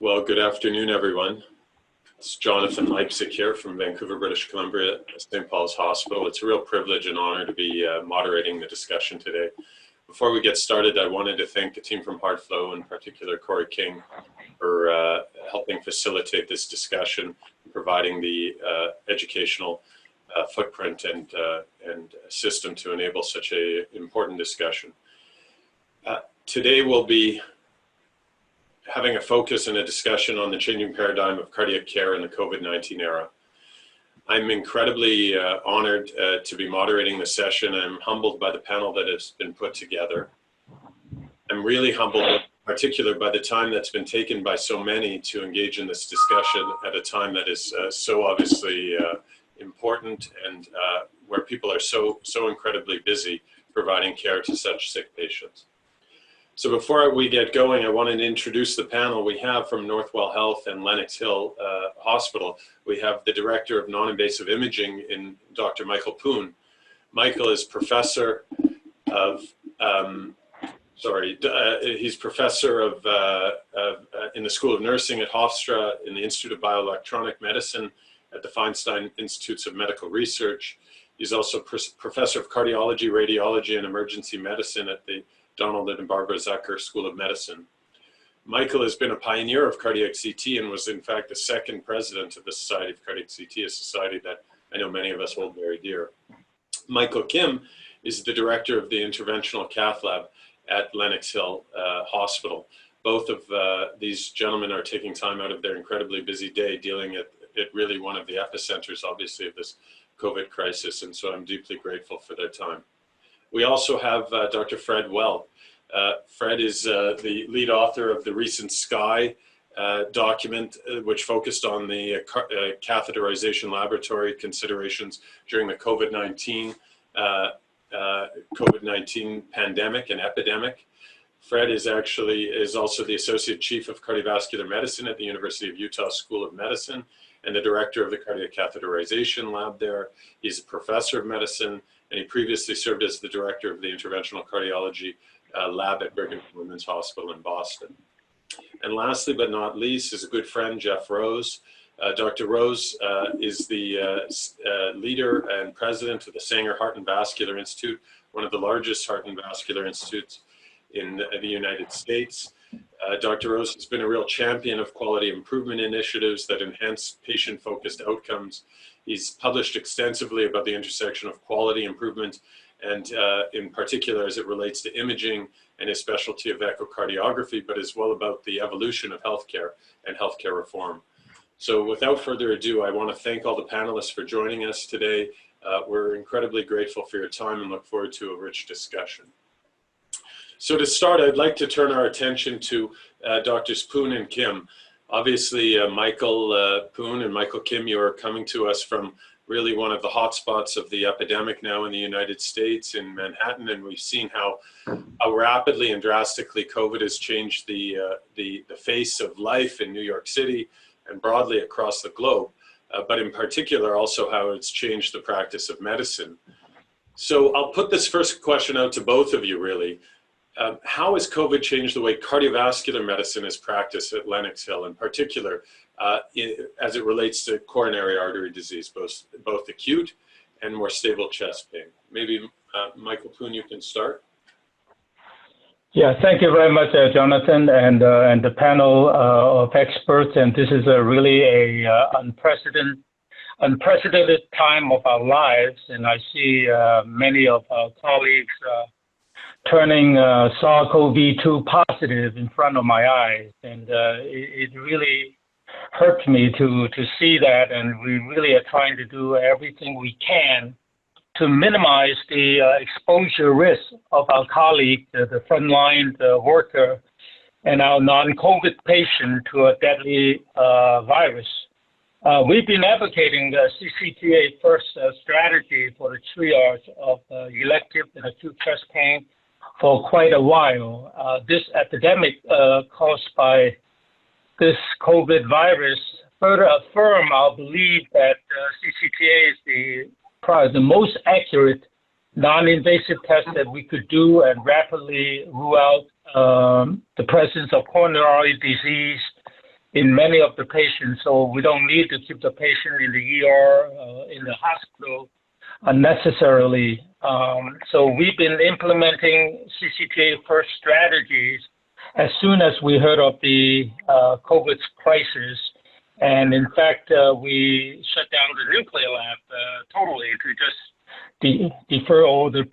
Well, good afternoon, everyone. It's Jonathon Leipsic here from Vancouver, British Columbia, St. Paul's Hospital. It's a real privilege and honor to be moderating the discussion today. Before we get started, I wanted to thank the team from HeartFlow, in particular Corey King, for helping facilitate this discussion, providing the educational footprint and system to enable such an important discussion. Today we'll be having a focus and a discussion on the changing paradigm of cardiac care in the COVID-19 era. I'm incredibly honored to be moderating the session. I'm humbled by the panel that has been put together. I'm really humbled, in particular, by the time that's been taken by so many to engage in this discussion at a time that is so obviously important and where people are so incredibly busy providing care to such sick patients. So before we get going, I wanted to introduce the panel we have from Northwell Health and Lenox Hill Hospital. We have the Director of Non-Invasive Imaging in Dr. Michael Poon. Michael is professor of, he's professor of in the School of Nursing at Hofstra in the Institute of Bioelectronic Medicine at the Feinstein Institutes of Medical Research. He's also professor of cardiology, radiology, and emergency medicine at the Donald and Barbara Zucker School of Medicine. Michael has been a pioneer of cardiac CT and was in fact the second president of the Society of Cardiac CT, a society that I know many of us hold very dear. Michael Kim is the director of the interventional cath lab at Lenox Hill Hospital. Both of these gentlemen are taking time out of their incredibly busy day dealing at really one of the epicenters, obviously, of this COVID crisis, and so I'm deeply grateful for their time. We also have Dr. Fred Welt. Fred is the lead author of the recent SKY document, which focused on the catheterization laboratory considerations during the COVID-19 pandemic and epidemic. Fred is also the Associate Chief of Cardiovascular Medicine at the University of Utah School of Medicine and the Director of the Cardiac Catheterization Lab there. He's a professor of medicine, and he previously served as the director of the interventional cardiology lab at Brigham and Women's Hospital in Boston. And lastly, but not least, is a good friend, Jeff Rose. Dr. Rose is the leader and president of the Sanger Heart and Vascular Institute, one of the largest heart and vascular institutes in the United States. Dr. Rose has been a real champion of quality improvement initiatives that enhance patient-focused outcomes. He's published extensively about the intersection of quality improvement and in particular as it relates to imaging and his specialty of echocardiography, but as well about the evolution of healthcare and healthcare reform. So without further ado, I want to thank all the panelists for joining us today. We're incredibly grateful for your time and look forward to a rich discussion. So to start, I'd like to turn our attention to Drs. Poon and Kim. Obviously, Michael Poon and Michael Kim, you are coming to us from really one of the hotspots of the epidemic now in the United States, in Manhattan, and we've seen how rapidly and drastically COVID has changed the face of life in New York City and broadly across the globe, but in particular also how it's changed the practice of medicine. So I'll put this first question out to both of you, really. How has COVID changed the way cardiovascular medicine is practiced at Lenox Hill, in particular, as it relates to coronary artery disease, both acute and more stable chest pain? Maybe Michael Poon, you can start. Yeah, thank you very much, Jonathon, and the panel of experts. And this is really a unprecedented time of our lives, and I see many of our colleagues turning SARS-CoV-2 positive in front of my eyes, and it really hurts me to see that, and we really are trying to do everything we can to minimize the exposure risk of our colleague, the frontline worker, and our non-COVID patient to a deadly virus. We've been advocating the CCTA-first strategy for the triage of elective and acute chest pain for quite a while. This epidemic caused by this COVID virus further affirm our belief that CCTA is probably the most accurate non-invasive test that we could do and rapidly rule out the presence of coronary disease in many of the patients, so we don't need to keep the patient in the ER, in the hospital unnecessarily. So we've been implementing CCTA-first strategies as soon as we heard of the COVID crisis. And in fact, we shut down the nuclear lab totally to just defer all the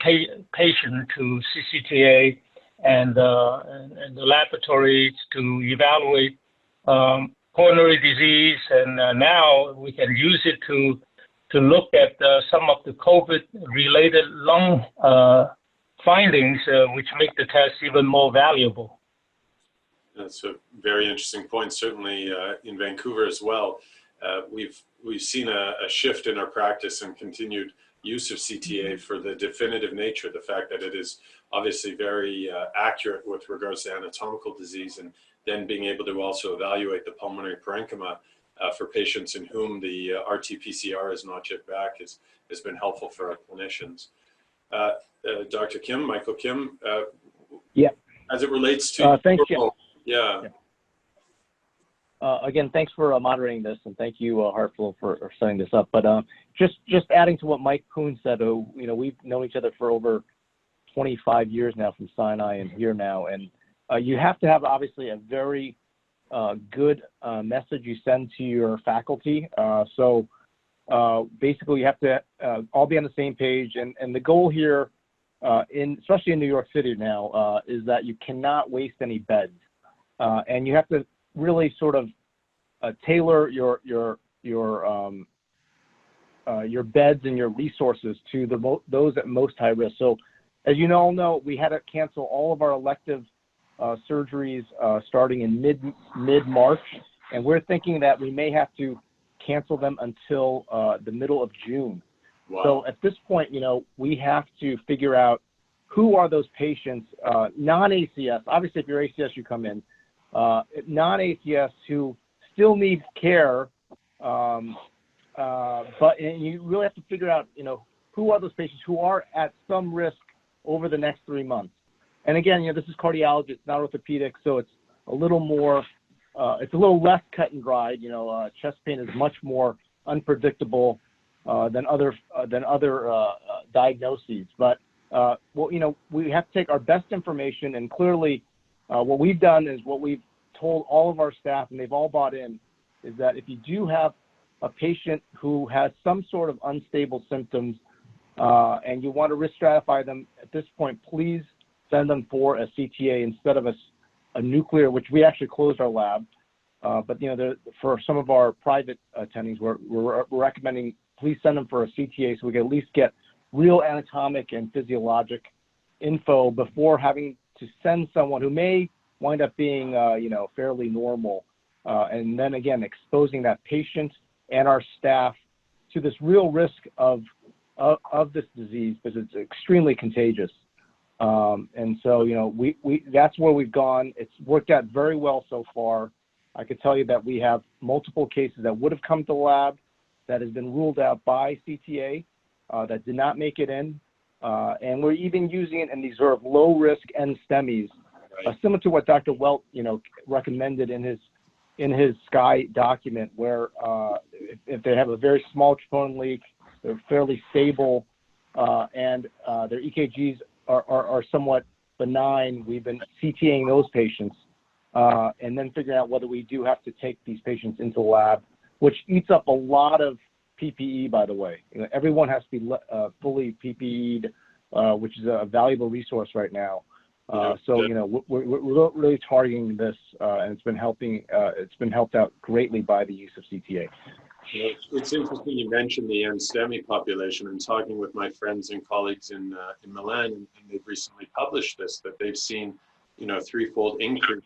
patient to CCTA and the laboratories to evaluate coronary disease. And now we can use it to look at some of the COVID-related lung findings, which make the test even more valuable. That's a very interesting point. Certainly in Vancouver as well, we've seen a shift in our practice and continued use of CTA for the definitive nature, the fact that it is obviously very accurate with regards to anatomical disease, and then being able to also evaluate the pulmonary parenchyma for patients in whom the RT-PCR is not yet back has been helpful for our clinicians. Dr. Kim, Michael Kim, yeah. As it relates to thanks, Jim. Yeah. Again, thanks for moderating this, and thank you, HeartFlow, for setting this up. But just adding to what Mike Poon said, we've known each other for over 25 years now from Sinai and here now, and you have to have obviously a very good message you send to your faculty. So basically, you have to all be on the same page, and the goal here, especially in New York City now, is that you cannot waste any beds. And you have to really sort of tailor your beds and your resources to those at most high risk. So, as you all know, we had to cancel all of our elective surgeries starting in mid-March, and we're thinking that we may have to cancel them until the middle of June. Wow. So at this point, we have to figure out who are those patients, non-ACS. Obviously, if you're ACS, you come in. Non-ACS who still need care, but you really have to figure out, who are those patients who are at some risk over the next 3 months. And again, this is cardiology, it's not orthopedic, so it's a little more, it's a little less cut and dried. Chest pain is much more unpredictable than other diagnoses. But we have to take our best information, and clearly, what we've done is what we've told all of our staff, and they've all bought in, is that if you do have a patient who has some sort of unstable symptoms and you want to risk stratify them at this point, please send them for a CTA instead of a nuclear, which we actually closed our lab. But for some of our private attendings, we're recommending please send them for a CTA so we can at least get real anatomic and physiologic info before having to send someone who may wind up being, fairly normal, and then again exposing that patient and our staff to this real risk of this disease because it's extremely contagious. And so, we that's where we've gone. It's worked out very well so far. I could tell you that we have multiple cases that would have come to the lab that has been ruled out by CTA that did not make it in. And we're even using it in these sort of low-risk end STEMIs, similar to what Dr. Welt, recommended in his SKY document, where if they have a very small troponin leak, they're fairly stable, and their EKGs are somewhat benign. We've been CTAing those patients, and then figuring out whether we do have to take these patients into the lab, which eats up a lot of PPE, by the way. Everyone has to be fully PPE'd, which is a valuable resource right now. So, we're really targeting this, and it's been helped out greatly by the use of CTA. It's interesting you mentioned the NSTEMI population. And talking with my friends and colleagues in Milan, and they've recently published this, that they've seen, a threefold increase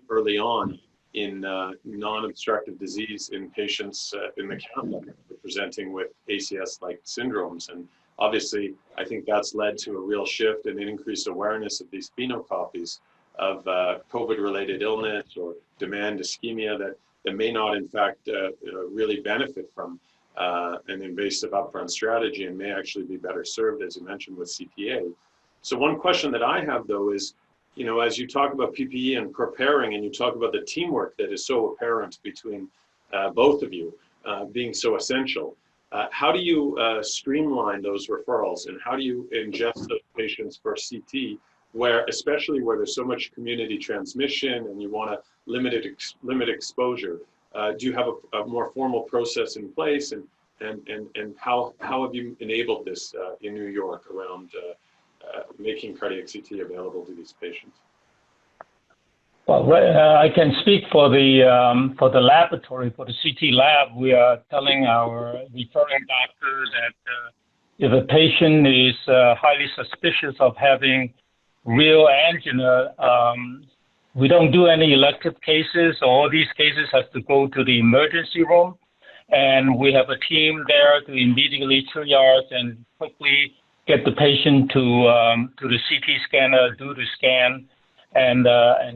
early on in non-obstructive disease in patients in the camp presenting with ACS-like syndromes. And obviously, I think that's led to a real shift and an increased awareness of these phenocopies of COVID-related illness or demand ischemia that may not, in fact, really benefit from an invasive upfront strategy and may actually be better served, as you mentioned, with CTA. So one question that I have, though, is as you talk about PPE and preparing, and you talk about the teamwork that is so apparent between both of you being so essential, how do you streamline those referrals, and how do you ingest those patients for CT, especially where there's so much community transmission and you want to limit exposure? Do you have a more formal process in place, and how have you enabled this in New York around making cardiac CT available to these patients? Well, I can speak for the laboratory, for the CT lab. We are telling our referring doctor that if a patient is highly suspicious of having real angina, we don't do any elective cases. All these cases have to go to the emergency room, and we have a team there to immediately triage and quickly get the patient to the CT scanner, do the scan, and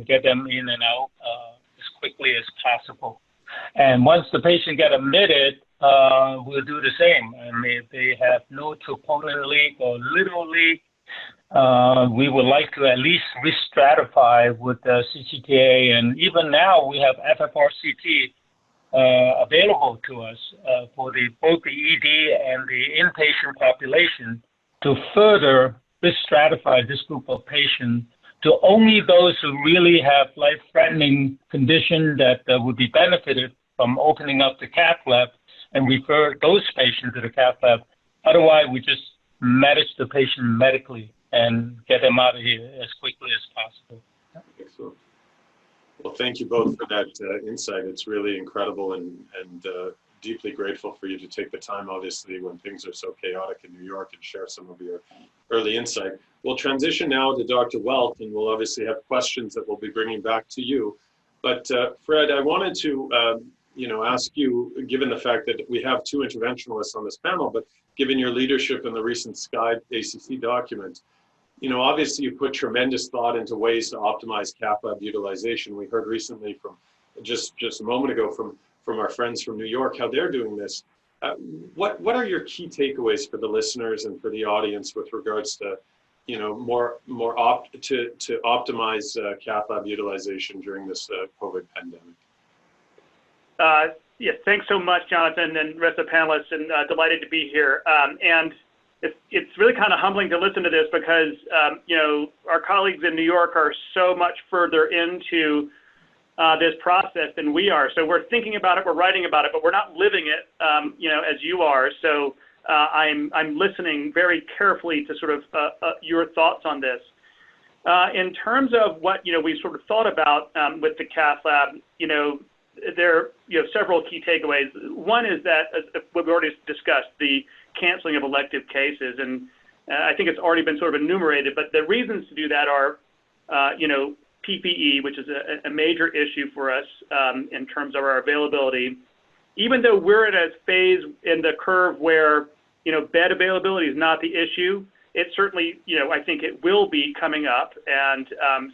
get them in and out as quickly as possible. And once the patient get admitted, we'll do the same. I mean, if they have no troponin leak or little leak, we would like to at least re-stratify with the CCTA. And even now, we have FRCPC available to us for both the ED and the inpatient population to further re-stratify this group of patients to only those who really have life-threatening condition that would be benefited from opening up the cath lab and refer those patients to the cath lab. Otherwise, we just manage the patient medically and get them out of here as quickly as possible. Excellent. Well, thank you both for that insight. It's really incredible, and deeply grateful for you to take the time, obviously, when things are so chaotic in New York, and share some of your early insight. We'll transition now to Dr. Welt, and we'll obviously have questions that we'll be bringing back to you. But Fred, I wanted to ask you, given the fact that we have two interventionalists on this panel, but given your leadership in the recent SCI ACC document, obviously you put tremendous thought into ways to optimize cath lab utilization. We heard recently from just a moment ago from our friends from New York how they're doing this. What are your key takeaways for the listeners and for the audience with regards to to optimize cath lab utilization during this COVID pandemic? Yes, thanks so much, Jonathon, and rest of the panelists, and delighted to be here. And it's really kind of humbling to listen to this because, our colleagues in New York are so much further into this process than we are. So we're thinking about it, we're writing about it, but we're not living it, as you are. So I'm listening very carefully to sort of your thoughts on this. In terms of what, we sort of thought about with the cath lab, there are several key takeaways. One is that, as we've already discussed, the canceling of elective cases. And I think it's already been sort of enumerated, but the reasons to do that are, PPE, which is a major issue for us in terms of our availability. Even though we're at a phase in the curve where, bed availability is not the issue, it certainly, I think it will be coming up. And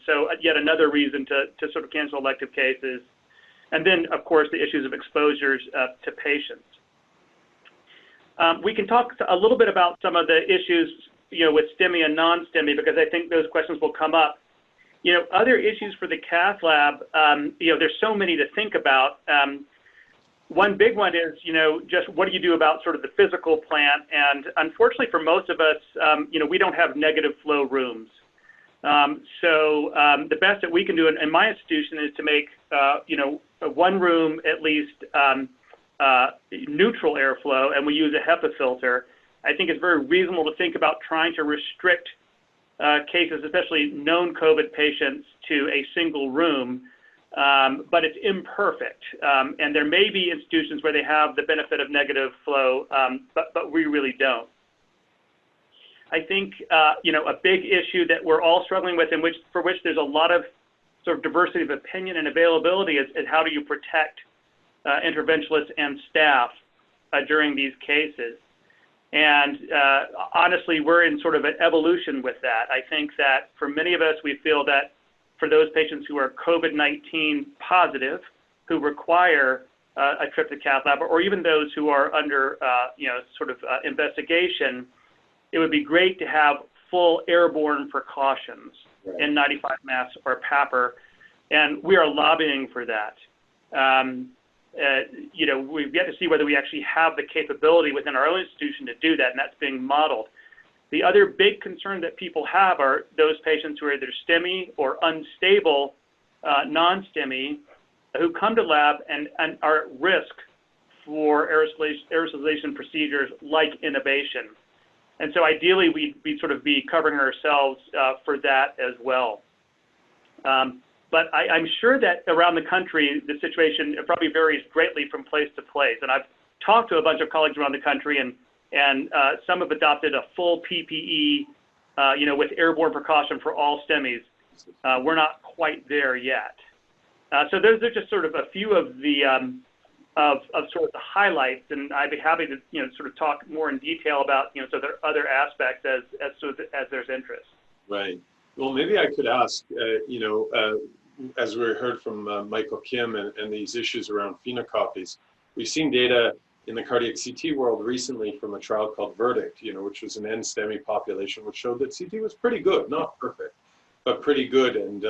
so yet another reason to sort of cancel elective cases. And then, of course, the issues of exposures to patients. We can talk a little bit about some of the issues, with STEMI and non-STEMI, because I think those questions will come up. Other issues for the cath lab, there's so many to think about. One big one is, just what do you do about sort of the physical plant? And unfortunately for most of us, we don't have negative flow rooms. So the best that we can do in my institution is to make, one room at least neutral airflow, and we use a HEPA filter. I think it's very reasonable to think about trying to restrict cases, especially known COVID patients, to a single room, but it's imperfect. And there may be institutions where they have the benefit of negative flow, but we really don't. I think, a big issue that we're all struggling with, and for which there's a lot of sort of diversity of opinion and availability, is how do you protect interventionalists and staff during these cases. And honestly, we're in sort of an evolution with that. I think that for many of us, we feel that for those patients who are COVID-19 positive, who require a trip to cath lab, or even those who are under, investigation, it would be great to have full airborne precautions. N95 masks or PAPR, and we are lobbying for that. We've yet to see whether we actually have the capability within our own institution to do that, and that's being modeled. The other big concern that people have are those patients who are either STEMI or unstable non-STEMI who come to lab and are at risk for aerosolization procedures like intubation. And so ideally, we'd sort of be covering ourselves for that as well. But I'm sure that around the country, the situation probably varies greatly from place to place. And I've talked to a bunch of colleagues around the country, and some have adopted a full PPE, with airborne precaution for all STEMIs. We're not quite there yet. So those are just sort of a few of the of sort of the highlights, and I'd be happy to sort of talk more in detail about so there are other aspects as there's interest. Right. Well, maybe I could ask, as we heard from Michael Kim and these issues around phenocopies, we've seen data in the cardiac CT world recently from a trial called Verdict, which was an N-STEMI population, which showed that CT was pretty good, not perfect, but pretty good. And,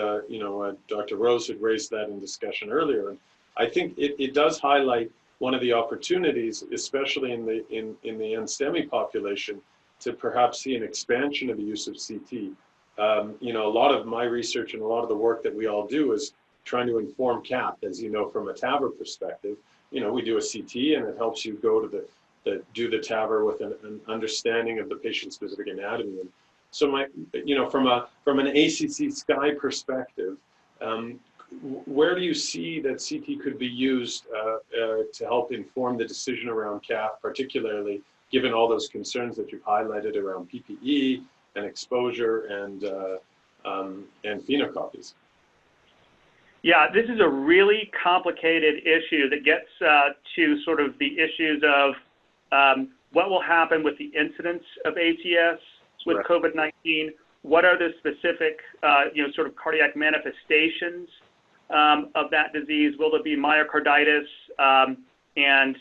Dr. Rose had raised that in discussion earlier. And I think it does highlight one of the opportunities, especially in the N-STEMI population, to perhaps see an expansion of the use of CT. A lot of my research and a lot of the work that we all do is trying to inform CAP, as you know, from a TAVR perspective. We do a CT, and it helps you go to do the TAVR with an understanding of the patient-specific anatomy. And so from an ACC SCI perspective, where do you see that CT could be used to help inform the decision around CAP, particularly given all those concerns that you've highlighted around PPE and exposure and phenocopies? Yeah, this is a really complicated issue that gets to sort of the issues of what will happen with the incidence of ACS with COVID-19. What are the specific, sort of cardiac manifestations of that disease? Will there be myocarditis and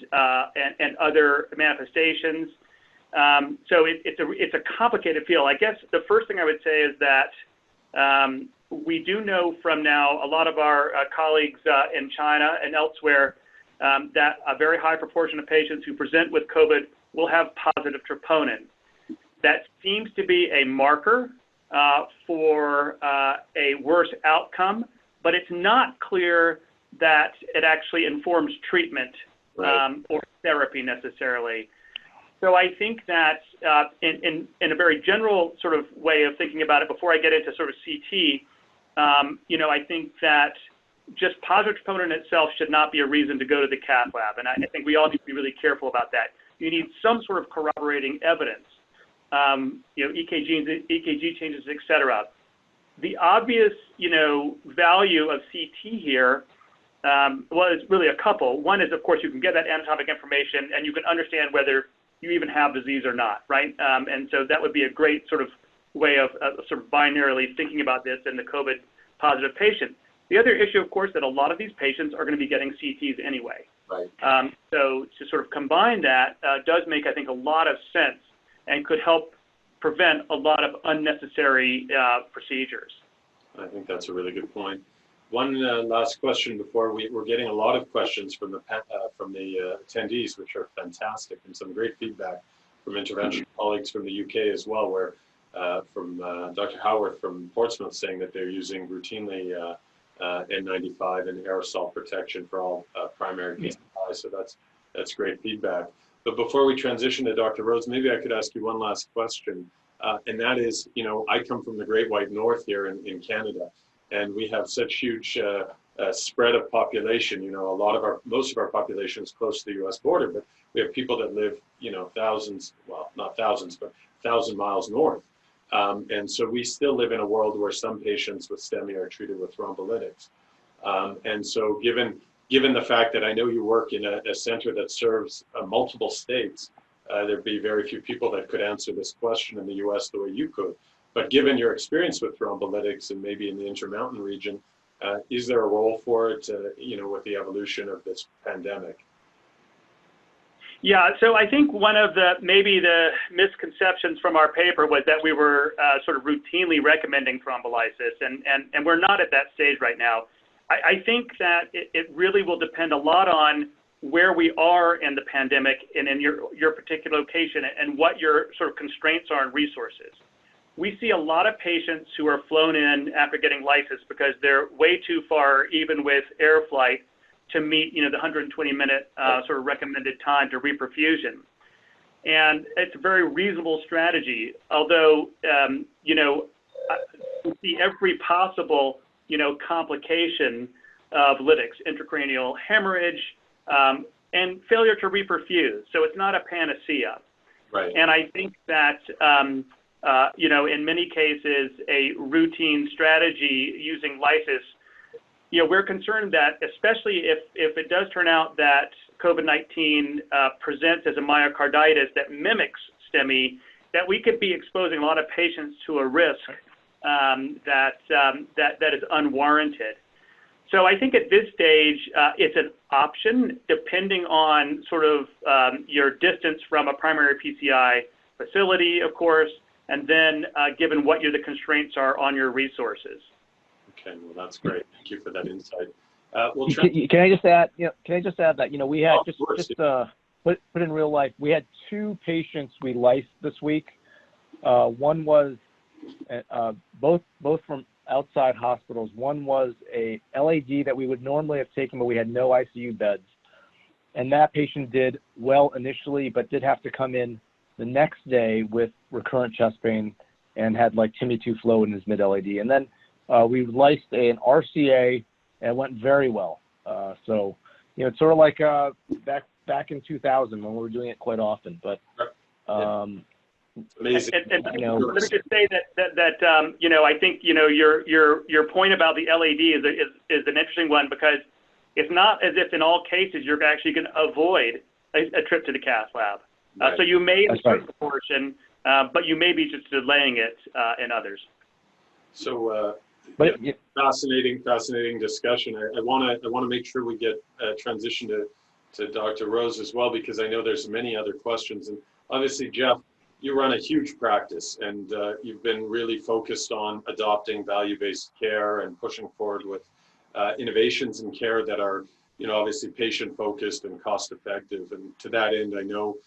other manifestations? So it's a complicated field. I guess the first thing I would say is that we do know from now a lot of our colleagues in China and elsewhere that a very high proportion of patients who present with COVID will have positive troponin. That seems to be a marker for a worse outcome, but it's not clear that it actually informs treatment or therapy necessarily. So I think that in a very general sort of way of thinking about it, before I get into sort of CT, I think that just positive troponin itself should not be a reason to go to the cath lab. And I think we all need to be really careful about that. You need some sort of corroborating evidence, EKG changes, et cetera. The obvious, value of CT here was really a couple. One is, of course, you can get that anatomic information and you can understand whether you even have disease or not, right? And so that would be a great sort of way of sort of binarily thinking about this in the COVID positive patient. The other issue, of course, that a lot of these patients are going to be getting CTs anyway. Right. So to sort of combine that does make, I think, a lot of sense and could help prevent a lot of unnecessary procedures. I think that's a really good point. One last question before we're getting a lot of questions from the attendees, which are fantastic, and some great feedback from intervention colleagues from the UK as well, where from Dr. Howarth from Portsmouth saying that they're using routinely N95 and aerosol protection for all primary PCI. So that's great feedback. But before we transition to Dr. Rose, maybe I could ask you one last question. And that is, I come from the Great White North here in Canada, and we have such huge spread of population. Most of our population is close to the U.S. border, but we have people that live, thousands, well, not thousands, but 1,000 miles north. And so we still live in a world where some patients with STEMI are treated with thrombolytics. And so given the fact that I know you work in a center that serves multiple states, there'd be very few people that could answer this question in the U.S. the way you could. But given your experience with thrombolytics and maybe in the Intermountain region, is there a role for it, with the evolution of this pandemic? Yeah, so I think one of maybe the misconceptions from our paper was that we were sort of routinely recommending thrombolysis, and we're not at that stage right now. I think that it really will depend a lot on where we are in the pandemic and in your particular location and what your sort of constraints are and resources. We see a lot of patients who are flown in after getting lysis because they're way too far, even with air flight, to meet, the 120-minute sort of recommended time to reperfusion. And it's a very reasonable strategy, although, we see every possible, complication of lytics, intracranial hemorrhage, and failure to reperfuse. So it's not a panacea. Right. And I think that, in many cases, a routine strategy using lysis, we're concerned that, especially if it does turn out that COVID-19 presents as a myocarditis that mimics STEMI, that we could be exposing a lot of patients to a risk that is unwarranted. So I think at this stage, it's an option depending on sort of your distance from a primary PCI facility, of course, and then given what the constraints are on your resources. Okay, well, that's great. Thank you for that insight. Can I just add? Can I just add that we had put in real life. We had 2 patients we lysed this week. One was both from outside hospitals. One was a LAD that we would normally have taken, but we had no ICU beds, and that patient did well initially, but did have to come in the next day with recurrent chest pain and had like Timmy 2 flow in his mid LAD, and then we lysed an RCA and it went very well. So, it's sort of like back in 2000 when we were doing it quite often. But amazing. And let me just say that I think your point about the LAD is an interesting one, because it's not as if in all cases you're actually going to avoid a trip to the cath lab. Right. So you may in a certain proportion, but you may be just delaying it in others. So, fascinating discussion. I want to make sure we get transition to Dr. Rose as well, because I know there's many other questions. And obviously, Jeff, you run a huge practice, and you've been really focused on adopting value-based care and pushing forward with innovations in care that are, obviously patient-focused and cost-effective. And to that end, I know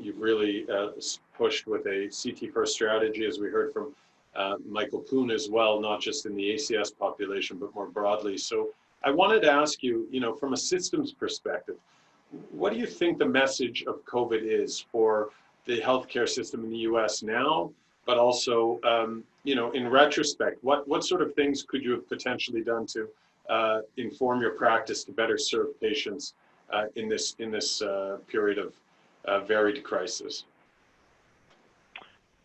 you've really pushed with a CT-first strategy, as we heard from Michael Poon as well, not just in the ACS population, but more broadly. So I wanted to ask you, from a systems perspective, what do you think the message of COVID is for the healthcare system in the US now, but also, in retrospect, what sort of things could you have potentially done to inform your practice to better serve patients in this period of varied crisis?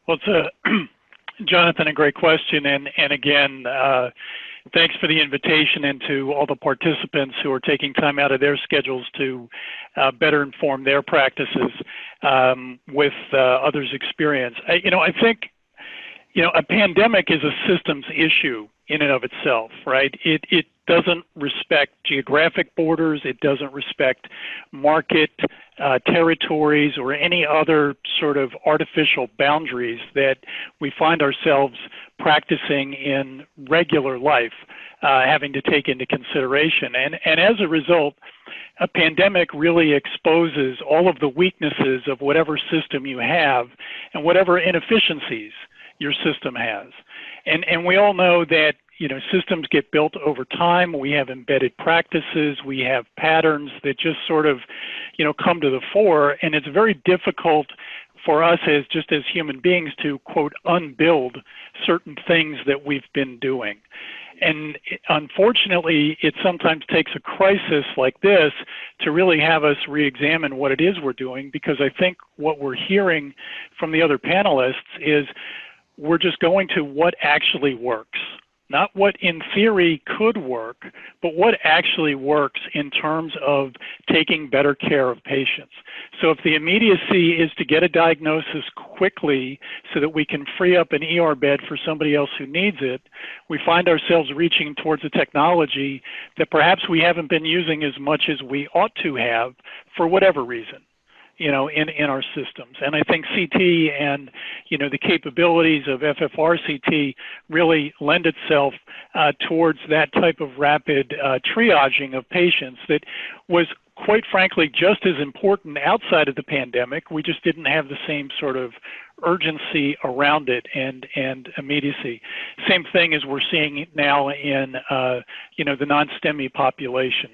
Well, it's Jonathon, a great question. And again, thanks for the invitation, and to all the participants who are taking time out of their schedules to better inform their practices with others' experience. I think, a pandemic is a systems issue in and of itself, right? It doesn't respect geographic borders. It doesn't respect market territories or any other sort of artificial boundaries that we find ourselves practicing in regular life, having to take into consideration. And as a result, a pandemic really exposes all of the weaknesses of whatever system you have and whatever inefficiencies your system has. And we all know that, systems get built over time. We have embedded practices. We have patterns that just sort of, come to the fore. And it's very difficult for us as human beings to, quote, unbuild certain things that we've been doing. And unfortunately, it sometimes takes a crisis like this to really have us re-examine what it is we're doing, because I think what we're hearing from the other panelists is we're just going to what actually works. Not what in theory could work, but what actually works in terms of taking better care of patients. So if the immediacy is to get a diagnosis quickly so that we can free up an ER bed for somebody else who needs it, we find ourselves reaching towards a technology that perhaps we haven't been using as much as we ought to have for whatever reason. in our systems. And I think CT and, the capabilities of FFRCT really lend itself towards that type of rapid triaging of patients that was, quite frankly, just as important outside of the pandemic. We just didn't have the same sort of urgency around it and immediacy. Same thing as we're seeing now in, the non-STEMI population.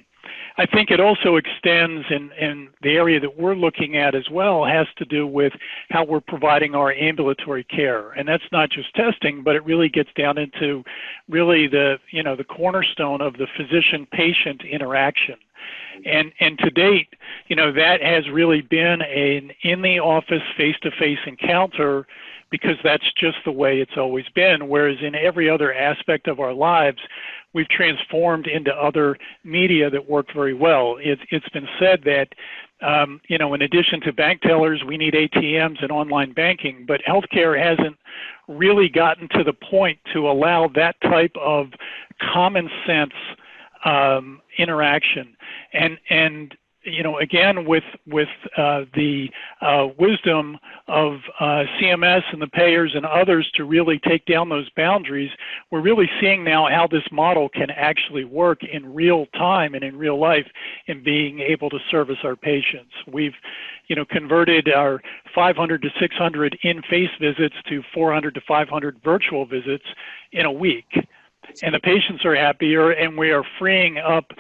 I think it also extends in the area that we're looking at as well has to do with how we're providing our ambulatory care. And that's not just testing, but it really gets down into really the cornerstone of the physician-patient interaction. And to date, that has really been an in-the-office, face-to-face encounter because that's just the way it's always been. Whereas in every other aspect of our lives, we've transformed into other media that work very well. It's been said that, in addition to bank tellers, we need ATMs and online banking, but healthcare hasn't really gotten to the point to allow that type of common sense interaction. And again, with the wisdom of CMS and the payers and others to really take down those boundaries, we're really seeing now how this model can actually work in real time and in real life in being able to service our patients. We've converted our 500 to 600 in-face visits to 400 to 500 virtual visits in a week. And the patients are happier, and we are freeing up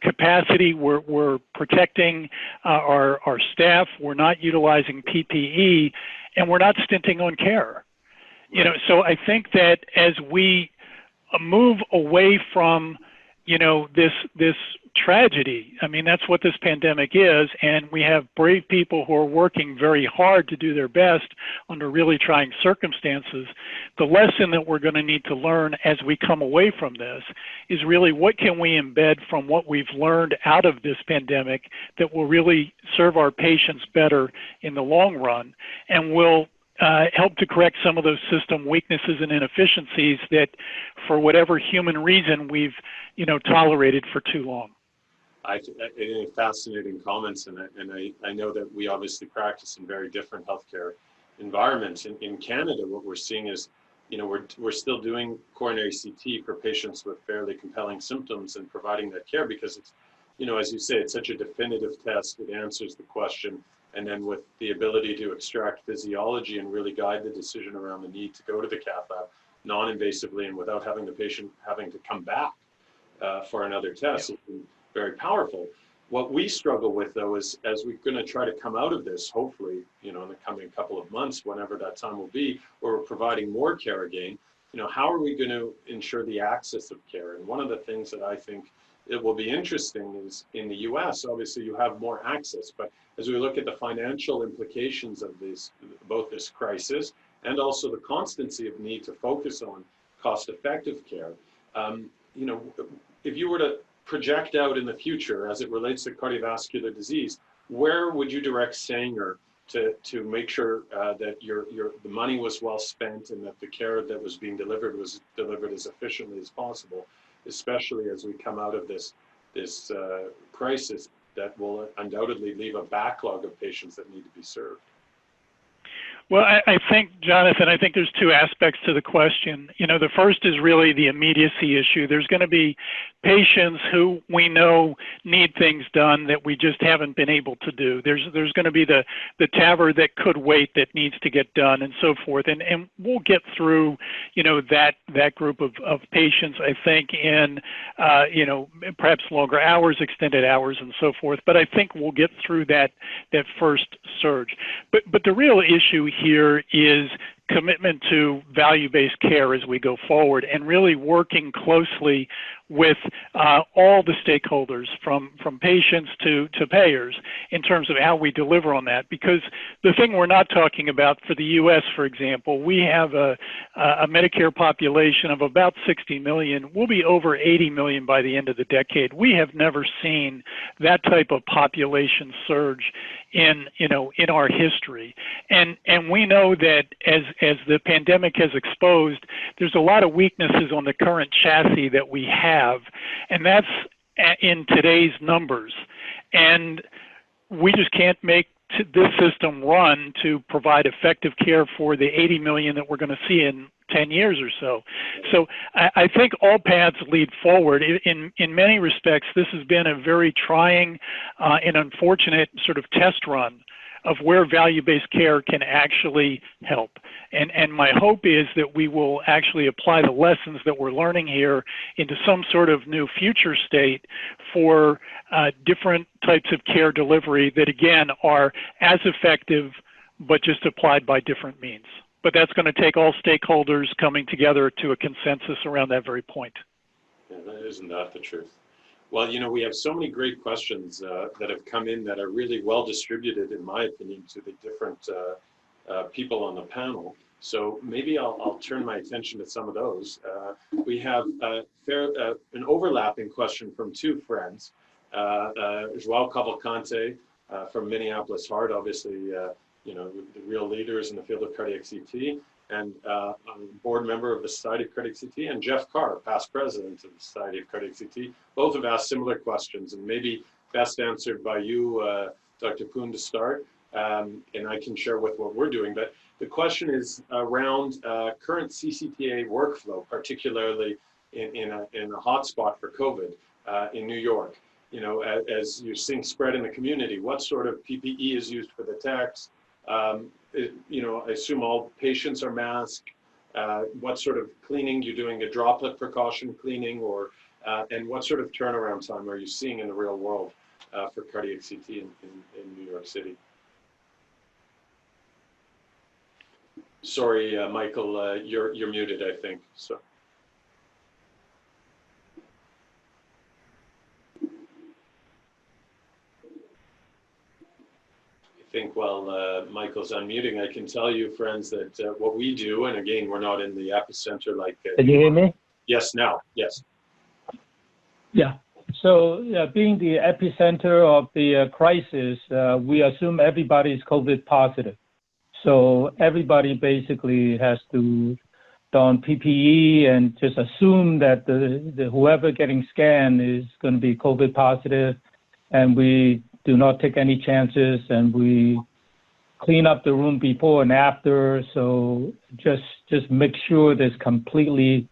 capacity. We're protecting our staff. We're not utilizing PPE, and we're not stinting on care. So I think that as we move away from, this tragedy, I mean, that's what this pandemic is, and we have brave people who are working very hard to do their best under really trying circumstances. The lesson that we're going to need to learn as we come away from this is really what can we embed from what we've learned out of this pandemic that will really serve our patients better in the long run and will help to correct some of those system weaknesses and inefficiencies that, for whatever human reason, we've tolerated for too long. I think fascinating comments, and I know that we obviously practice in very different healthcare environments. In Canada, what we're seeing is, we're still doing coronary CT for patients with fairly compelling symptoms and providing that care because it's, as you say, it's such a definitive test. It answers the question. And then with the ability to extract physiology and really guide the decision around the need to go to the cath lab non-invasively and without having the patient having to come back for another test, it's been very powerful. What we struggle with, though, is as we're going to try to come out of this, hopefully, in the coming couple of months, whenever that time will be, where we're providing more care again, how are we going to ensure the access of care? And one of the things that I think it will be interesting is in the US, obviously you have more access, but as we look at the financial implications of both this crisis and also the constancy of need to focus on cost-effective care, if you were to project out in the future as it relates to cardiovascular disease, where would you direct Sanger to make sure that the money was well spent and that the care that was being delivered was delivered as efficiently as possible, especially as we come out of this crisis that will undoubtedly leave a backlog of patients that need to be served? Well, I think, Jonathan, I think there's two aspects to the question. The first is really the immediacy issue. There's going to be patients who we know need things done that we just haven't been able to do. There's going to be the TAVR that could wait that needs to get done and so forth. And we'll get through, that group of patients, I think, in, perhaps longer hours, extended hours and so forth. But I think we'll get through that first surge. But the real issue here is commitment to value-based care as we go forward and really working closely with all the stakeholders from patients to payers in terms of how we deliver on that. Because the thing we're not talking about for the U.S., for example, we have a Medicare population of about 60 million. We'll be over 80 million by the end of the decade. We have never seen that type of population surge in our history. And we know that as the pandemic has exposed, there's a lot of weaknesses on the current chassis that we have, and that's in today's numbers. And we just can't make this system run to provide effective care for the 80 million that we're going to see in 10 years or so. So I think all paths lead forward. In many respects, this has been a very trying and unfortunate sort of test run of where value-based care can actually help. And my hope is that we will actually apply the lessons that we're learning here into some sort of new future state for different types of care delivery that, again, are as effective, but just applied by different means. But that's going to take all stakeholders coming together to a consensus around that very point. Yeah, isn't that the truth? Well, you know, we have so many great questions that have come in that are really well distributed, in my opinion, to the different people on the panel. So maybe I'll turn my attention to some of those. We have an overlapping question from two friends. Joao Cavalcante from Minneapolis Heart, obviously, you know, the real leaders in the field of cardiac CT, and a board member of the Society of Cardiac CT, and Jeff Carr, past president of the Society of Cardiac CT. Both have asked similar questions, and maybe best answered by you, Dr. Poon, to start, and I can share with what we're doing. But the question is around current CCTA workflow, particularly in a hotspot for COVID in New York. You know, as you're seeing spread in the community, what sort of PPE is used for the techs? You know, I assume all patients are masked. What sort of cleaning? You're doing a droplet precaution cleaning, or and what sort of turnaround time are you seeing in the real world for cardiac CT in New York City? Sorry, Michael, you're muted, I think. So. I think while Michael's unmuting, I can tell you, friends, that what we do, and again, we're not in the epicenter like. Can you hear me? Yes, now, yes. Yeah. So being the epicenter of the crisis, we assume everybody's COVID positive. So everybody basically has to don PPE and just assume that the whoever getting scanned is going to be COVID positive, and we do not take any chances, and we clean up the room before and after. So just make sure there's completely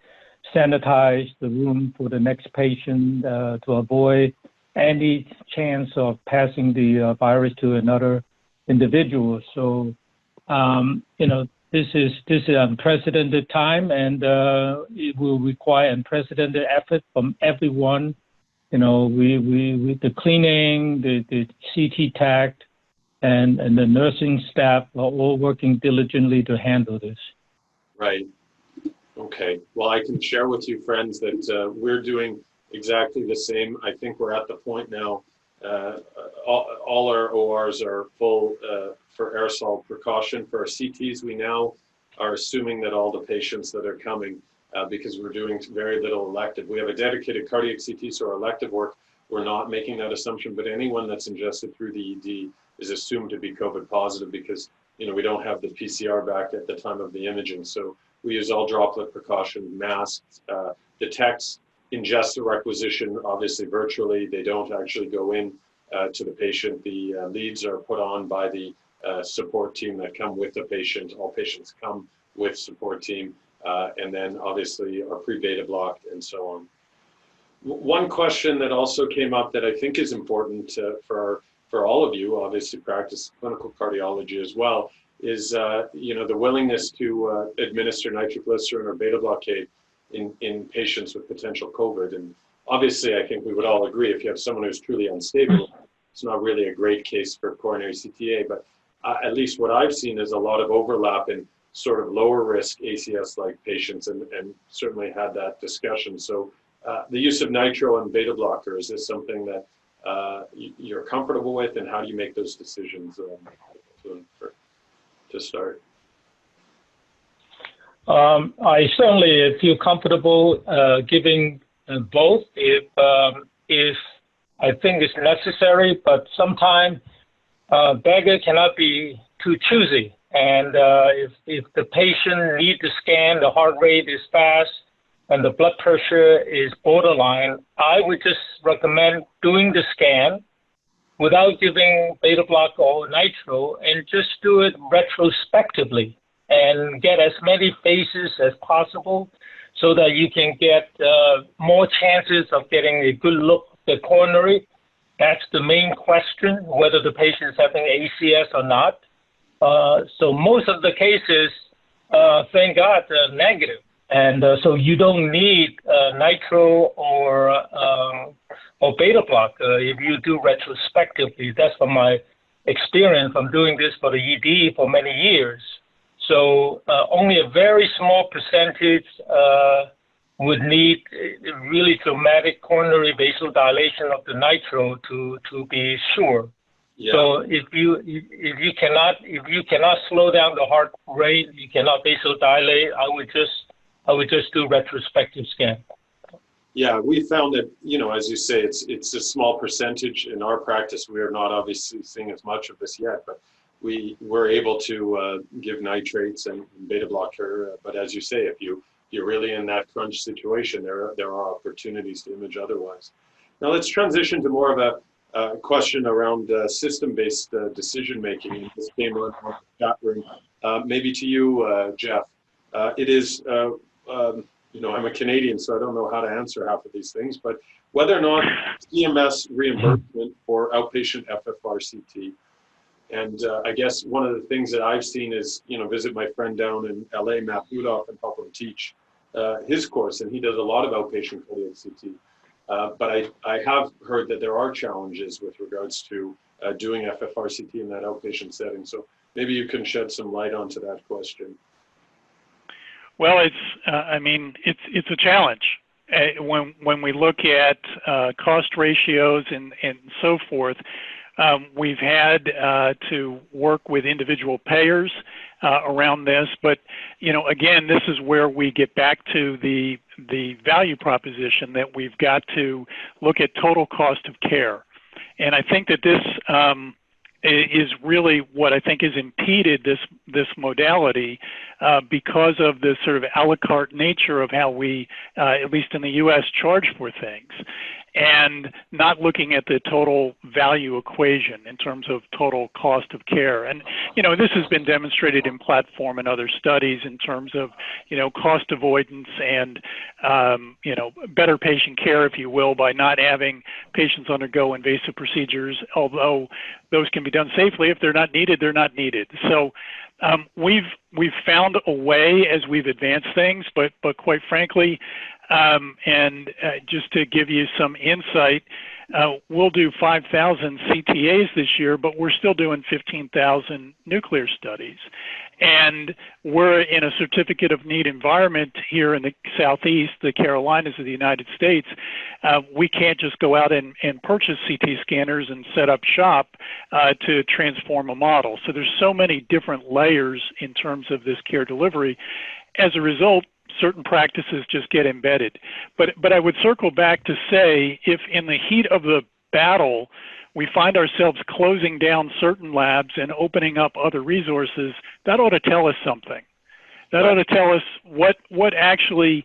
sanitize the room for the next patient to avoid any chance of passing the virus to another individual. So, you know, this is unprecedented time, and it will require unprecedented effort from everyone. You know, we the cleaning, the CT tech, and the nursing staff are all working diligently to handle this. Right. Okay. Well, I can share with you, friends, that we're doing exactly the same. I think we're at the point now, all our ORs are full for aerosol precaution. For our CTs, we now are assuming that all the patients that are coming, because we're doing very little elective. We have a dedicated cardiac CT, so our elective work, we're not making that assumption, but anyone that's ingested through the ED is assumed to be COVID positive because, you know, we don't have the PCR back at the time of the imaging. So we use all droplet precaution, masks. The techs ingest the requisition, obviously virtually. They don't actually go in to the patient. The leads are put on by the support team that come with the patient. All patients come with support team. And then obviously are pre-beta blocked and so on. One question that also came up that I think is important for all of you, obviously practice clinical cardiology as well, is you know, the willingness to administer nitroglycerin or beta blockade in patients with potential COVID. And obviously, I think we would all agree if you have someone who's truly unstable, it's not really a great case for coronary CTA. But at least what I've seen is a lot of overlap in sort of lower risk ACS-like patients, and certainly had that discussion. So the use of nitro and beta blockers is something that you're comfortable with, and how do you make those decisions to start? I certainly feel comfortable giving both if I think it's necessary, but sometimes beggar cannot be too choosy. And if the patient needs to scan, the heart rate is fast, and the blood pressure is borderline, I would just recommend doing the scan without giving beta blocker or nitro, and just do it retrospectively and get as many phases as possible so that you can get more chances of getting a good look at the coronary. That's the main question, whether the patient is having ACS or not. So most of the cases, thank God, are negative. And so you don't need nitro or beta blocker if you do retrospectively. That's from my experience from doing this for the ED for many years. So only a very small percentage would need really dramatic coronary vasodilation of the nitro to be sure. Yeah. So if you cannot slow down the heart rate, you cannot vasodilate, I would just do retrospective scan. Yeah, we found that, as you say, it's a small percentage in our practice. We are not obviously seeing as much of this yet, but we were able to give nitrates and beta blocker. But as you say, if you're really in that crunch situation, there are opportunities to image otherwise. Now let's transition to more of a question around system-based decision-making. This came on the chat room. Maybe to you, Jeff. It is, I'm a Canadian, so I don't know how to answer half of these things, but whether or not CMS reimbursement for outpatient FFRCT. And I guess one of the things that I've seen is, visit my friend down in LA, Matt Budoff, and help him teach his course, and he does a lot of outpatient cardiac CT. But I have heard that there are challenges with regards to doing FFRCT in that outpatient setting. So maybe you can shed some light onto that question. Well, it's a challenge. When we look at cost ratios and so forth, we've had to work with individual payers around this, but again, this is where we get back to the value proposition that we've got to look at total cost of care, and I think that this is really what I think has impeded this modality because of the sort of a la carte nature of how we, at least in the U.S., charge for things, and not looking at the total value equation in terms of total cost of care. And, this has been demonstrated in platform and other studies in terms of, cost avoidance and, better patient care, if you will, by not having patients undergo invasive procedures, although those can be done safely. If they're not needed, they're not needed. So we've found a way as we've advanced things, but quite frankly, just to give you some insight, we'll do 5,000 CTAs this year, but we're still doing 15,000 nuclear studies. And we're in a certificate of need environment here in the Southeast, the Carolinas of the United States. We can't just go out and purchase CT scanners and set up shop to transform a model. So there's so many different layers in terms of this care delivery. As a result, certain practices just get embedded. But I would circle back to say, if in the heat of the battle, we find ourselves closing down certain labs and opening up other resources, that ought to tell us something. That ought to tell us what actually,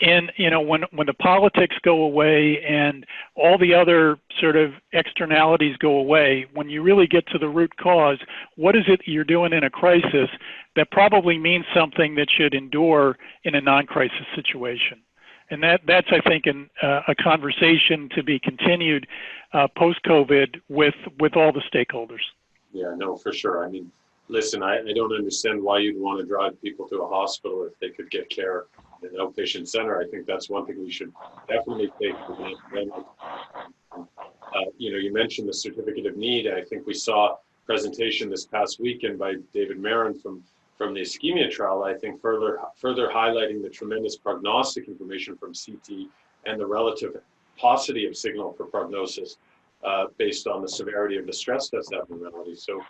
when the politics go away and all the other sort of externalities go away, when you really get to the root cause, what is it you're doing in a crisis that probably means something that should endure in a non-crisis situation? And that's I think, a conversation to be continued post-COVID with all the stakeholders. Yeah, no, for sure. I mean, listen, I don't understand why you'd want to drive people to a hospital if they could get care in an outpatient center. I think that's one thing we should definitely take for granted. You mentioned the certificate of need. I think we saw a presentation this past weekend by David Marin from the ischemia trial, I think further highlighting the tremendous prognostic information from CT and the relative paucity of signal for prognosis based on the severity of the stress test abnormality. So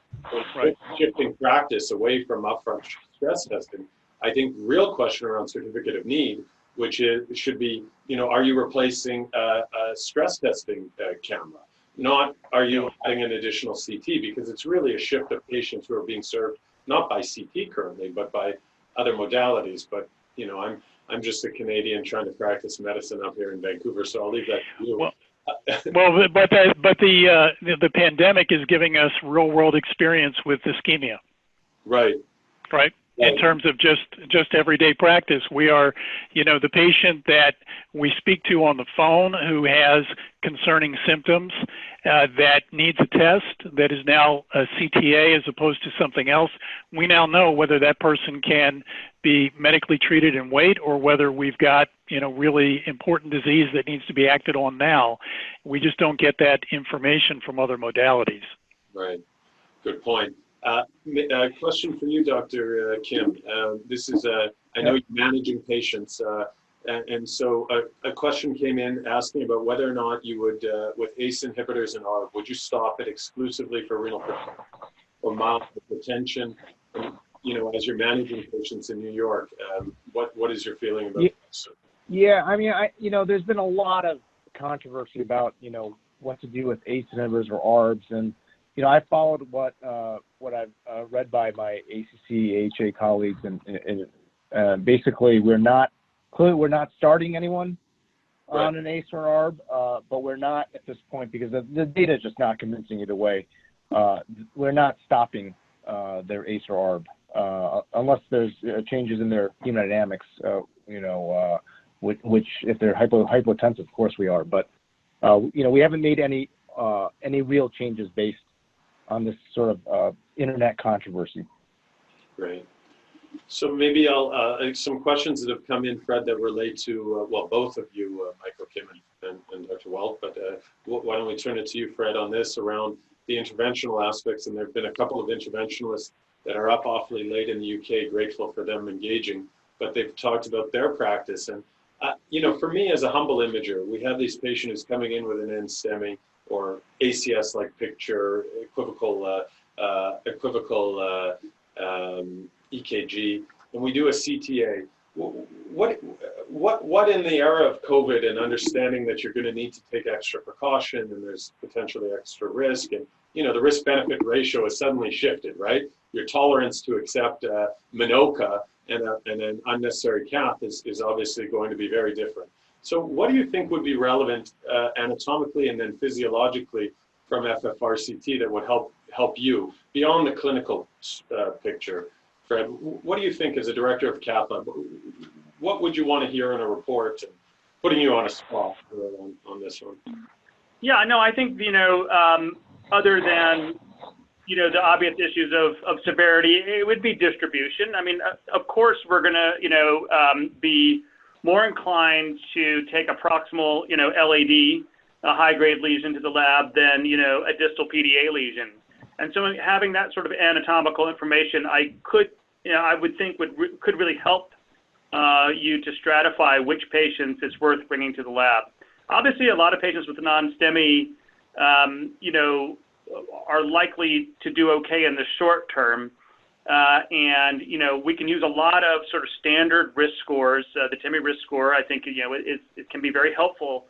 shifting practice away from upfront stress testing, I think real question around certificate of need, which should be, are you replacing a stress testing camera? Not are you adding an additional CT, because it's really a shift of patients who are being served not by CT currently, but by other modalities. But, I'm just a Canadian trying to practice medicine up here in Vancouver, so I'll leave that to you. Well, Well, but the pandemic is giving us real world experience with ischemia. Right. Right. In terms of just everyday practice, we are, the patient that we speak to on the phone who has concerning symptoms that needs a test that is now a CTA as opposed to something else. We now know whether that person can be medically treated and wait, or whether we've got, really important disease that needs to be acted on now. We just don't get that information from other modalities. Right. Good point. A question for you, Dr. Kim. This is, I know you're managing patients, and so a question came in asking about whether or not you would, with ACE inhibitors and ARB, would you stop it exclusively for renal or mild hypertension? And, as you're managing patients in New York, what is your feeling about this? Yeah, I mean, there's been a lot of controversy about, what to do with ACE inhibitors or ARBs, and I followed what I've read by my ACC, AHA colleagues, and basically we're not starting anyone on an ACE or ARB, but we're not at this point because the data is just not convincing either way. We're not stopping their ACE or ARB unless there's changes in their hemodynamics, which if they're hypotensive, of course we are, but we haven't made any real changes based on this sort of internet controversy. Great. So maybe I'll some questions that have come in, Fred, that relate to both of you, Michael Kim and Dr. Welt. But why don't we turn it to you, Fred, on this around the interventional aspects? And there have been a couple of interventionalists that are up awfully late in the UK. Grateful for them engaging, but they've talked about their practice. And for me as a humble imager, we have these patients coming in with an NSTEMI or ACS-like picture, equivocal EKG, and we do a CTA. What in the era of COVID and understanding that you're going to need to take extra precaution and there's potentially extra risk, and the risk-benefit ratio has suddenly shifted, right? Your tolerance to accept Minoca and an unnecessary cath is obviously going to be very different. So what do you think would be relevant anatomically and then physiologically from FFRCT that would help you beyond the clinical picture? Fred, what do you think as a director of cath lab? What would you want to hear in a report? And putting you on a spot on this one. Yeah, no, I think, other than, the obvious issues of severity, it would be distribution. I mean, of course, we're going to, be more inclined to take a proximal, LAD, a high-grade lesion to the lab than, a distal PDA lesion. And so having that sort of anatomical information, I would think could really help you to stratify which patients it's worth bringing to the lab. Obviously, a lot of patients with non-STEMI, are likely to do okay in the short term. And, we can use a lot of sort of standard risk scores. The TIMI risk score, I think, it can be very helpful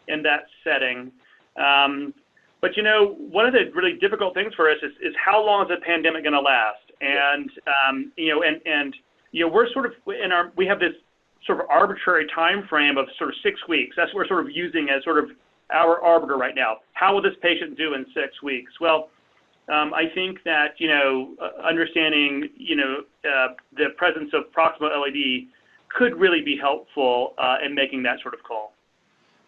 in that setting. But, one of the really difficult things for us is how long is the pandemic going to last? And, we're sort of we have this sort of arbitrary time frame of sort of 6 weeks. That's what we're sort of using as sort of our arbiter right now. How will this patient do in 6 weeks? Well, I think that, understanding, the presence of proximal LAD could really be helpful in making that sort of call.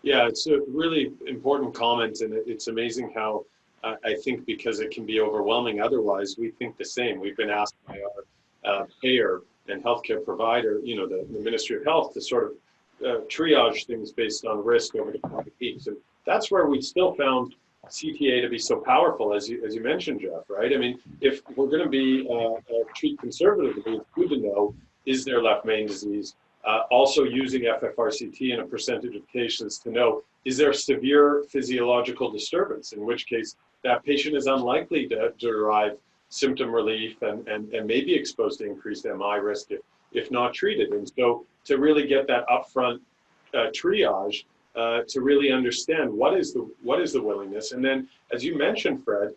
Yeah, it's a really important comment, and it's amazing how I think because it can be overwhelming otherwise, we think the same. We've been asked by our payer and healthcare provider, the Ministry of Health, to sort of triage things based on risk over the coming weeks. And that's where we still found CTA to be so powerful, as you mentioned, Jeff, right? I mean, if we're going to be treat conservatively, it's good to know, is there left main disease? Also using FFRCT in a percentage of cases to know, is there severe physiological disturbance, in which case that patient is unlikely to derive symptom relief and may be exposed to increased MI risk if not treated. And so to really get that upfront triage, to really understand what is the willingness. And then, as you mentioned, Fred,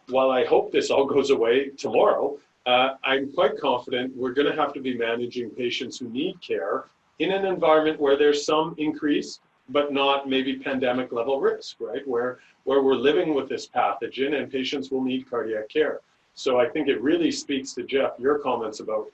while I hope this all goes away tomorrow, I'm quite confident we're going to have to be managing patients who need care in an environment where there's some increase but not maybe pandemic level risk, right? Where we're living with this pathogen and patients will need cardiac care. So I think it really speaks to, Jeff, your comments about,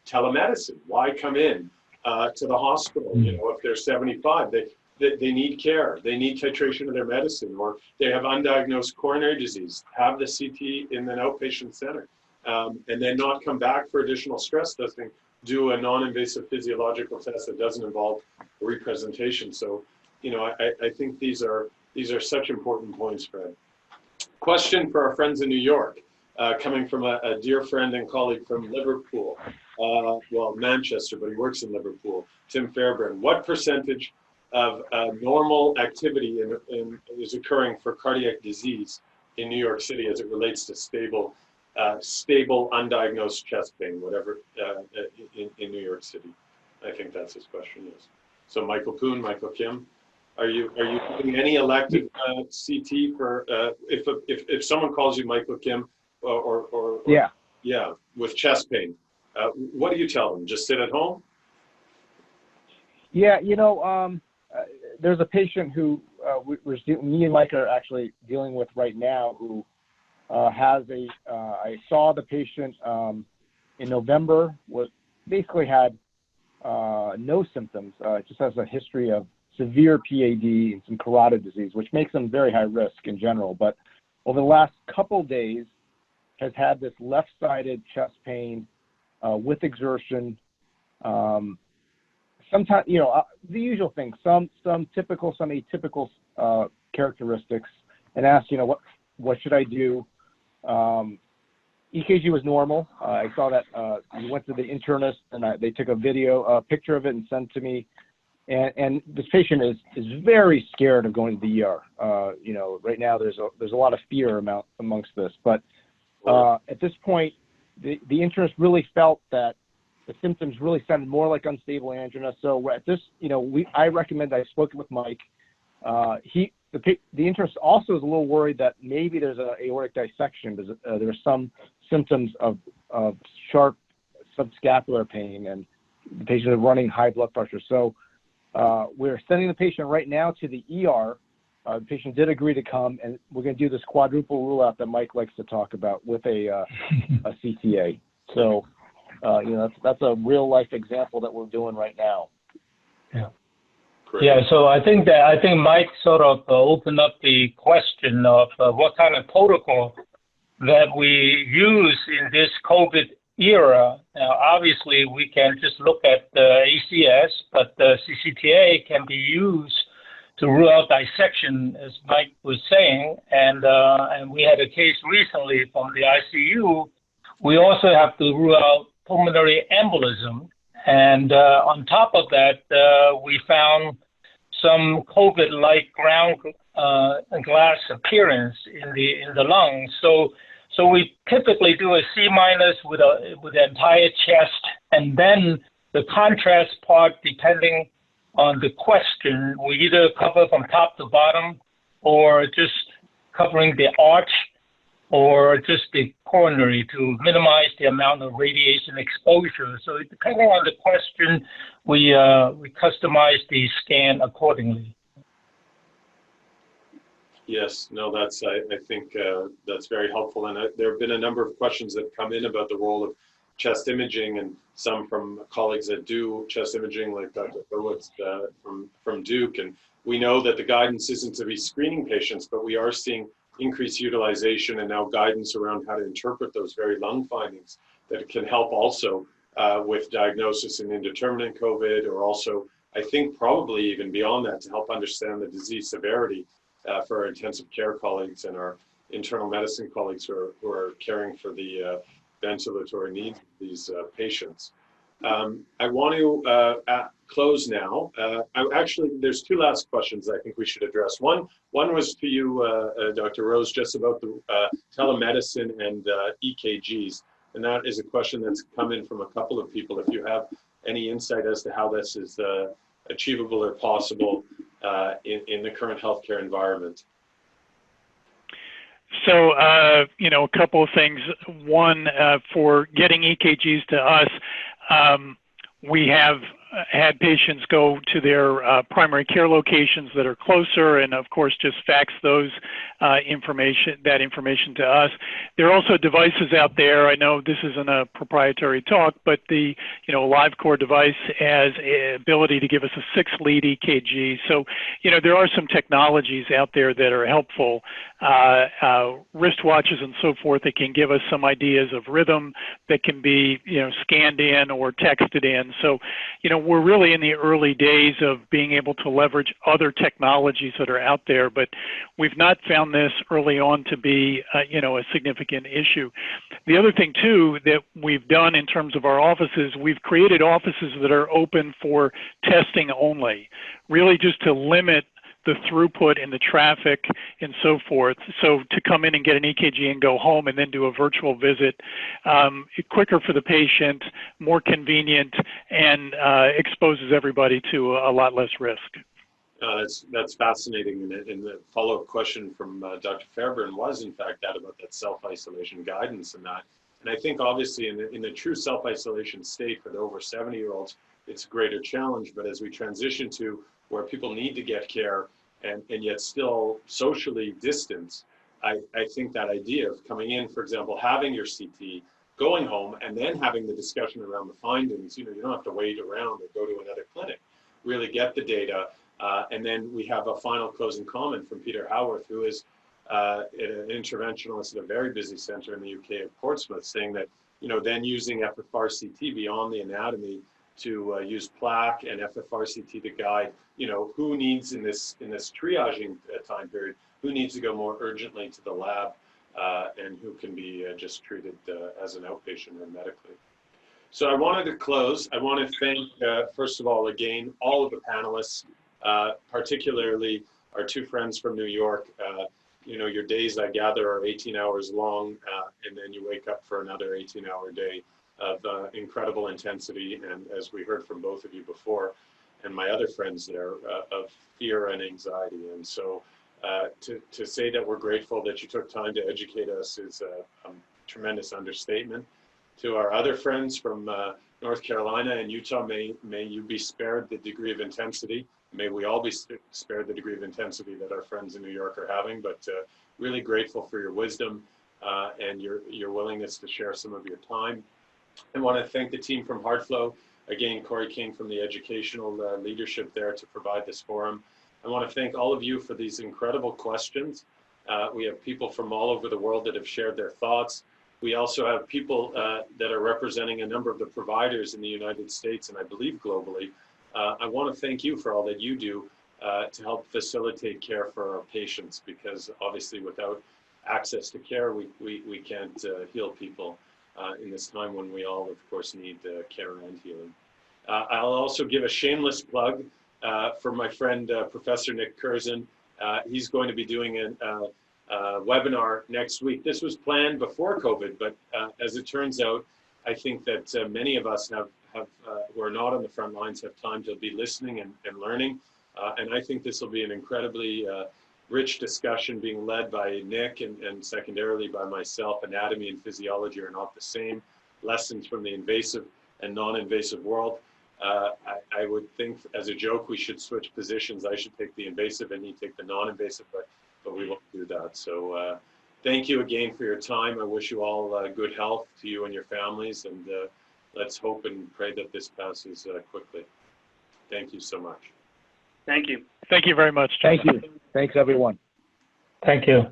telemedicine. Why come in to the hospital? If they're 75, they need care. They need titration of their medicine, or they have undiagnosed coronary disease, have the CT in an outpatient center, and then not come back for additional stress testing, do a non-invasive physiological test that doesn't involve representation. So, I think these are such important points, Fred. Question for our friends in New York, coming from a dear friend and colleague from Liverpool, Manchester, but he works in Liverpool, Tim Fairburn. What percentage of normal activity is occurring for cardiac disease in New York City as it relates to stable undiagnosed chest pain, whatever, in New York City? I think that's his question, yes. So Michael Poon, Michael Kim, are you doing any elective CT for if someone calls you Michael Kim or with chest pain? What do you tell them? Just sit at home? Yeah, there's a patient who me and Mike are actually dealing with right now who has I saw the patient in November, basically had no symptoms, just has a history of severe PAD and some carotid disease, which makes them very high risk in general. But over the last couple days has had this left-sided chest pain with exertion. Sometimes, the usual things, some typical, some atypical characteristics, and asked, what should I do? EKG was normal. I saw that we went to the internist and they took a picture of it and sent to me. And this patient is very scared of going to the ER. Right now there's a lot of fear amongst this, but at this point, the internist really felt that the symptoms really sounded more like unstable angina. So at this, I recommend, I spoke with Mike. The internist also is a little worried that maybe there's an aortic dissection. There are some symptoms of sharp subscapular pain, and the patient is running high blood pressure. So we're sending the patient right now to the ER. The patient did agree to come, and we're going to do this quadruple rule out that Mike likes to talk about with a CTA. So, that's a real life example that we're doing right now. Yeah. Great. Yeah. So I think Mike sort of opened up the question of what kind of protocol that we use in this COVID era. Now, obviously, we can just look at the ACS, but the CCTA can be used to rule out dissection, as Mike was saying. And we had a case recently from the ICU. We also have to rule out pulmonary embolism. And on top of that, we found some COVID-like ground glass appearance in the lungs. So we typically do a C- with the entire chest, and then the contrast part, depending on the question, we either cover from top to bottom, or just covering the arch, or just the coronary to minimize the amount of radiation exposure. So depending on the question, we customize the scan accordingly. Yes, no, I think that's very helpful. And there have been a number of questions that come in about the role of chest imaging, and some from colleagues that do chest imaging, like Dr. Hurwitz from Duke. And we know that the guidance isn't to be screening patients, but we are seeing increased utilization and now guidance around how to interpret those very lung findings that can help also with diagnosis and indeterminate COVID, or also, I think, probably even beyond that, to help understand the disease severity for our intensive care colleagues and our internal medicine colleagues who are caring for the ventilatory needs of these patients. I want to close now. Actually, there's two last questions I think we should address. One was to you, Dr. Rose, just about the telemedicine and EKGs. And that is a question that's come in from a couple of people. If you have any insight as to how this is achievable or possible in the current healthcare environment. So, a couple of things. One, for getting EKGs to us, we have had patients go to their primary care locations that are closer, and of course just fax those information to us. There are also devices out there. I know this isn't a proprietary talk, but the LiveCore device has an ability to give us a 6-lead EKG. So there are some technologies out there that are helpful, wristwatches and so forth, that can give us some ideas of rhythm that can be scanned in or texted in. So we're really in the early days of being able to leverage other technologies that are out there, but we've not found this early on to be a significant issue. The other thing too that we've done in terms of our offices, we've created offices that are open for testing only, really just to limit the throughput and the traffic and so forth. So to come in and get an EKG and go home and then do a virtual visit, quicker for the patient, more convenient, and exposes everybody to a lot less risk. That's fascinating. And the follow-up question from Dr. Fairburn was, in fact, that about that self-isolation guidance and that. And I think, obviously, in the true self-isolation state for the over 70-year-olds, it's a greater challenge. But as we transition to where people need to get care and yet still socially distance, I think that idea of coming in, for example, having your CT, going home, and then having the discussion around the findings, you don't have to wait around or go to another clinic, really get the data. And then we have a final closing comment from Peter Howarth, who is an interventionalist at a very busy center in the UK at Portsmouth, saying that, then using FRCPC beyond the anatomy to use plaque and FRCPC to guide, who needs in this triaging time period, who needs to go more urgently to the lab and who can be just treated as an outpatient or medically. So I wanted to close. I want to thank, first of all, again, all of the panelists, particularly our two friends from New York. Your days, I gather, are 18 hours long, and then you wake up for another 18-hour day of incredible intensity, and as we heard from both of you before, and my other friends there, of fear and anxiety. And so to say that we're grateful that you took time to educate us is a tremendous understatement. To our other friends from North Carolina and Utah, may you be spared the degree of intensity. May we all be spared the degree of intensity that our friends in New York are having, but really grateful for your wisdom and your willingness to share some of your time. I want to thank the team from HeartFlow. Again, Corey King from the educational leadership there to provide this forum. I want to thank all of you for these incredible questions. We have people from all over the world that have shared their thoughts. We also have people that are representing a number of the providers in the United States and I believe globally. I want to thank you for all that you do to help facilitate care for our patients, because obviously without access to care, we can't heal people in this time when we all, of course, need care and healing. I'll also give a shameless plug for my friend, Professor Nick Curzon. He's going to be doing a webinar next week. This was planned before COVID, but as it turns out, I think that many of us who are not on the front lines have time to be listening and learning. And I think this will be an incredibly rich discussion being led by Nick and secondarily by myself. Anatomy and physiology are not the same. Lessons from the invasive and non-invasive world. I would think, as a joke, we should switch positions. I should take the invasive and he take the non-invasive, but we won't do that. So thank you again for your time. I wish you all good health to you and your families, and let's hope and pray that this passes quickly. Thank you so much. Thank you. Thank you very much, Jonathan. Thank you. Thanks, everyone. Thank you.